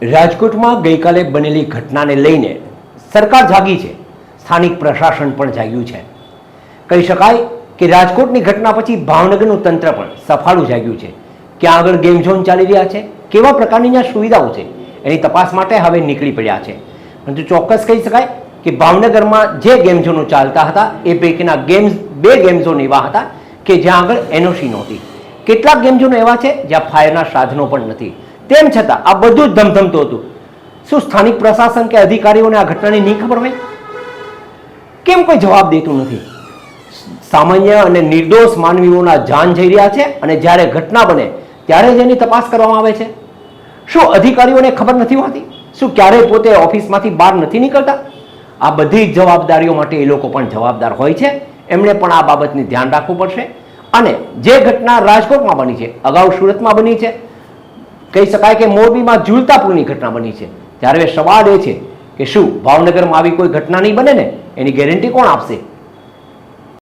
રાજકોટમાં ગઈકાલે બનેલી ઘટનાને લઈને સરકાર જાગી છે, સ્થાનિક પ્રશાસન પણ જાગ્યું છે. કહી શકાય કે રાજકોટની ઘટના પછી ભાવનગરનું તંત્ર પણ સફાળું જાગ્યું છે. ક્યાં આગળ ગેમ ઝોન ચાલી રહ્યા છે, કેવા પ્રકારની ત્યાં સુવિધાઓ છે, એની તપાસ માટે હવે નીકળી પડ્યા છે. પરંતુ ચોક્કસ કહી શકાય કે ભાવનગરમાં જે ગેમ ઝોનો ચાલતા હતા એ પૈકીના બે ગેમ ઝોન એવા હતા કે જ્યાં આગળ એનઓસી નહોતી. કેટલાક ગેમ ઝોનો એવા છે જ્યાં ફાયરના સાધનો પણ નથી. તેમ છતાં આ બધું જ ધમધમતું હતું. શું સ્થાનિક પ્રશાસન કે અધિકારીઓને આ ઘટનાની નહીં ખબર હોય? કેમ કોઈ જવાબ દેતું નથી? સામાન્ય અને નિર્દોષ માનવીઓના જાન જઈ રહ્યા છે અને જ્યારે ઘટના બને ત્યારે જ એની તપાસ કરવામાં આવે છે. શું અધિકારીઓને ખબર નથી હોતી? શું ક્યારેય પોતે ઓફિસમાંથી બહાર નથી નીકળતા? આ બધી જ જવાબદારીઓ માટે એ લોકો પણ જવાબદાર હોય છે. એમણે પણ આ બાબતની ધ્યાન રાખવું પડશે. અને જે ઘટના રાજકોટમાં બની છે, અગાઉ સુરતમાં બની છે, કહી શકાય કે મોરબીમાં ઝૂલતા પુલની ઘટના બની છે. ત્યારે સવાલ એ છે કે શું ભાવનગરમાં આવી કોઈ ઘટના નહીં બને ને એની ગેરંટી કોણ આપશે?